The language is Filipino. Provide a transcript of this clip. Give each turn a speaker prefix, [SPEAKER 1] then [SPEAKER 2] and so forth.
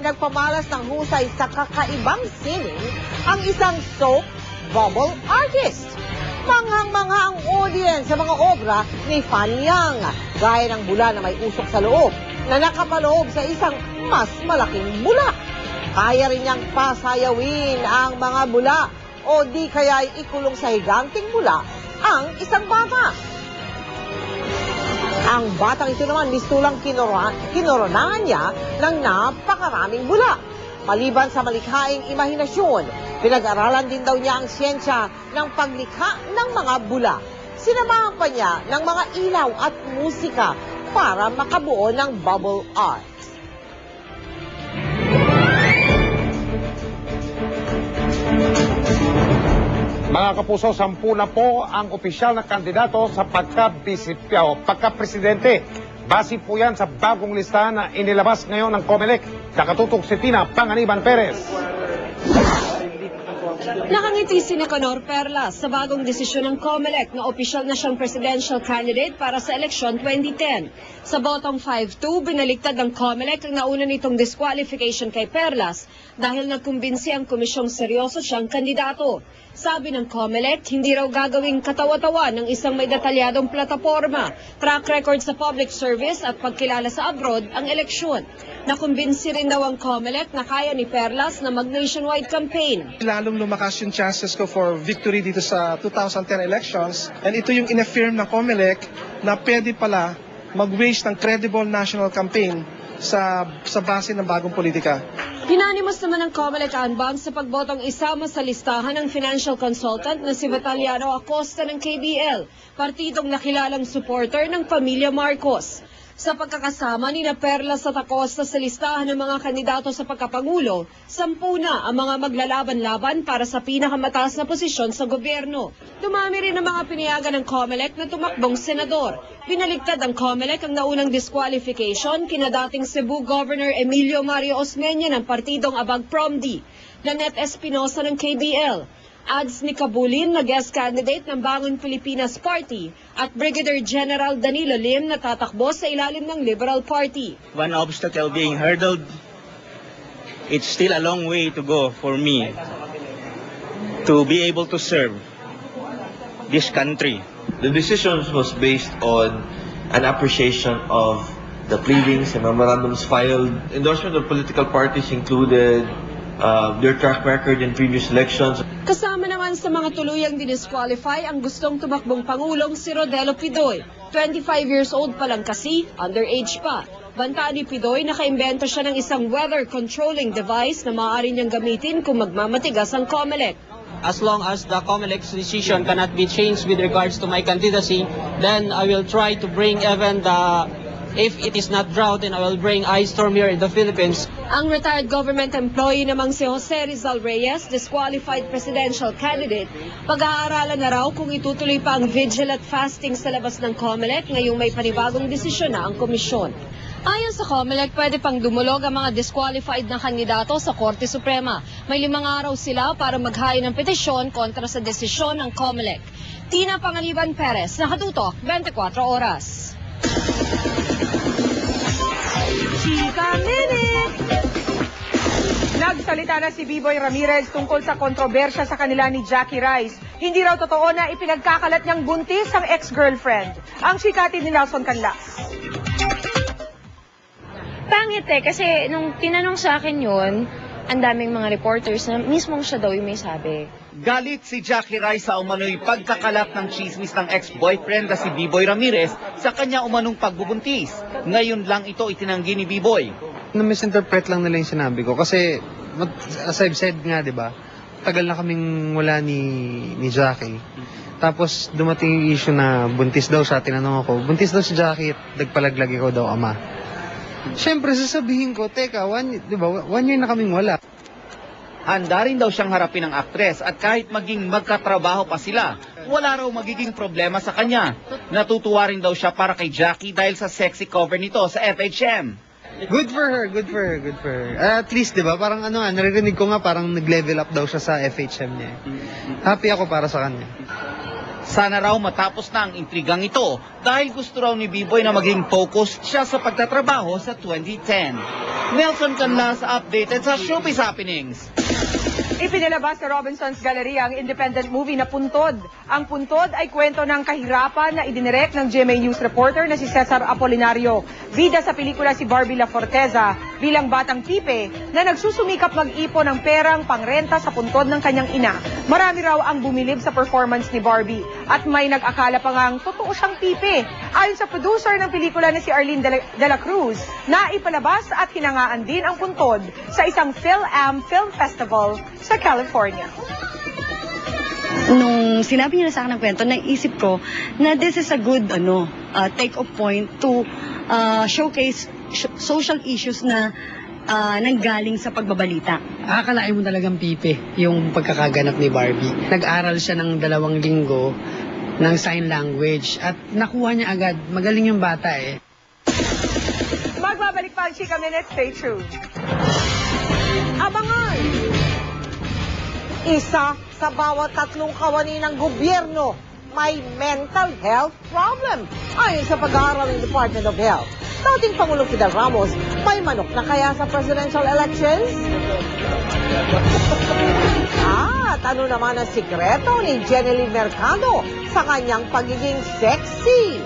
[SPEAKER 1] nagpamalas ng husay sa kakaibang sining ang isang soap bubble artist. Manghang-mangha ang audience sa mga obra ni Fanny Yang, gaya ng bula na may usok sa loob na nakapaloob sa isang mas malaking bula. Kaya rin niyang pasayawin ang mga bula o di kaya ikulong sa higanting bula ang isang bata. Ang batang ito naman mistulang kinoronahan niya ng napakaraming bula. Maliban sa malikhaing imahinasyon, pinag-aralan din daw niya ang siyensya ng paglikha ng mga bula. Sinamahan pa niya ng mga ilaw at musika para makabuo ng bubble art.
[SPEAKER 2] Mga kapuso, 10 na po ang opisyal na kandidato sa pagka-presidente. Base po yan sa bagong listahan na inilabas ngayon ng COMELEC. Nakatutok si Tina Panganiban Perez.
[SPEAKER 3] Nakangiti si Nicanor Perlas sa bagong desisyon ng COMELEC na opisyal na siyang presidential candidate para sa eleksyon 2010. Sa botong 5-2, binaliktad ng COMELEC ang nauna nitong disqualification kay Perlas dahil nagkumbinsi ang komisyong seryoso siyang kandidato. Sabi ng COMELEC, hindi raw gagawing katawa-tawa ng isang may detalyadong plataforma, track record sa public service at pagkilala sa abroad ang eleksyon. Nakumbinsi rin daw ang COMELEC na kaya ni Perlas na mag-nationwide campaign.
[SPEAKER 4] Lalong lumakas yung chances ko for victory dito sa 2010 elections. And ito yung in-affirm ng COMELEC na pwede pala mag-wage ng credible national campaign sa base ng bagong politika.
[SPEAKER 3] Hinanimos naman ng COMELEC ang bang sa pagbotong isama sa listahan ng financial consultant na si Vitaliano Acosta ng KBL, partidong nakilalang supporter ng pamilya Marcos. Sa pagkakasama ni Perlas at Acosta sa listahan ng mga kandidato sa pagkapangulo, 10 na ang mga maglalaban-laban para sa pinakamataas na posisyon sa gobyerno. Dumami rin ang mga pinayagan ng COMELEC na tumakbong senador. Binaligtad ang COMELEC ang naunang disqualification kina dating Cebu Governor Emilio Mario Osmeña ng partidong Abag Promdi, Nanette Espinosa ng KBL, Ads ni Cabulin na guest candidate ng Bangon Pilipinas Party at Brigadier General Danilo Lim na tatakbo sa ilalim ng Liberal Party.
[SPEAKER 5] One obstacle being hurdled, it's still a long way to go for me to be able to serve this country.
[SPEAKER 6] The decision was based on an appreciation of the pleadings and memorandums filed. Endorsement of political parties included their track record in previous elections.
[SPEAKER 3] Kasama naman sa mga tuluyang dinisqualify ang gustong tumakbong Pangulong si Rodelo Pidoy. 25 years old pa lang kasi, underage pa. Banta ni Pidoy, nakaimbento siya ng isang weather controlling device na maaari niyang gamitin kung magmamatigas ang COMELEC.
[SPEAKER 7] As long as the COMELEC's decision cannot be changed with regards to my candidacy, then I will try to bring even if it is not drought, then I will bring ice storm here in the Philippines.
[SPEAKER 3] Ang retired government employee namang si Jose Rizal Reyes, disqualified presidential candidate, pag-aaralan na raw kung itutuloy pa ang vigil at fasting sa labas ng COMELEC ngayong may panibagong desisyon na ang komisyon. Ayon sa COMELEC, pwede pang dumulog ang mga disqualified na kandidato sa Korte Suprema. May 5 araw sila para maghain ng petisyon kontra sa desisyon ng COMELEC. Tina Panganiban Perez, nakatutok, 24 oras.
[SPEAKER 1] Chika Minute! Nagsalita na si Biboy Ramirez tungkol sa kontrobersya sa kanila ni Jackie Rice. Hindi raw totoo na ipinagkakalat niyang buntis ang ex-girlfriend. Ang chikatin ni Nelson Canlas.
[SPEAKER 8] Pangit kasi nung tinanong sa akin yun, ang daming mga reporters na mismong siya daw yung may sabi.
[SPEAKER 9] Galit si Jackie Rice sa umano'y pagkakalat ng chismis ng ex-boyfriend na si Biboy Ramirez sa kanya umanong pagbubuntis. Ngayon lang ito itinanggi ni Biboy.
[SPEAKER 10] Na-misinterpret lang nila yung sinabi ko kasi as I've said nga, di ba, tagal na kaming wala ni Jackie. Tapos dumating yung issue na buntis daw siya, tinanong ako, buntis daw si Jackie at nagpalaglag ikaw daw ama. Siyempre sasabihin ko, teka, 1 year na kaming wala.
[SPEAKER 9] Handa rin daw siyang harapin ng aktres at kahit maging magkatrabaho pa sila, wala raw magiging problema sa kanya. Natutuwa rin daw siya para kay Jackie dahil sa sexy cover nito sa FHM.
[SPEAKER 10] Good for her. At least, di ba, parang naririnig ko nga parang nag-level up daw siya sa FHM niya. Happy ako para sa kanya.
[SPEAKER 9] Sana raw matapos na ang intrigang ito dahil gusto raw ni B-Boy na maging focus siya sa pagtatrabaho sa 2010. Nelson Canlas updated sa Showbiz Happenings.
[SPEAKER 11] Ipinalabas sa Robinson's Galleria ang independent movie na Puntod. Ang Puntod ay kwento ng kahirapan na idinirect ng GMA News reporter na si Cesar Apolinario. Bida sa pelikula si Barbie La Forteza bilang batang pipe na nagsusumikap mag-ipon ng perang pangrenta sa puntod ng kanyang ina. Marami raw ang bumilib sa performance ni Barbie at may nag-akala pa ngang totoo siyang pipe. Ayon sa producer ng pelikula na si Arlene de la Cruz, na ipalabas at hinangaan din ang Puntod sa isang Phil-Am Film Festival sa California.
[SPEAKER 12] Nung sinabi niya na sa akin ng kwento, naisip ko na this is a good take off point to showcase social issues na nanggaling sa pagbabalita.
[SPEAKER 13] Akalain mo talagang pipe yung pagkakaganap ni Barbie. Nag-aral siya ng 2 linggo ng sign language at nakuha niya agad. Magaling yung bata eh.
[SPEAKER 11] Magbabalik pa ang Chika Minutes. Stay tuned.
[SPEAKER 1] Abangan! Isa sa bawat 3 kawani ng gobyerno may mental health problem. Ayon sa pag-aaral ng Department of Health, dating Pangulong Fidel Ramos, may manok na kaya sa presidential elections? At ano naman ang sikreto ni Jeneline Mercado sa kanyang pagiging sexy?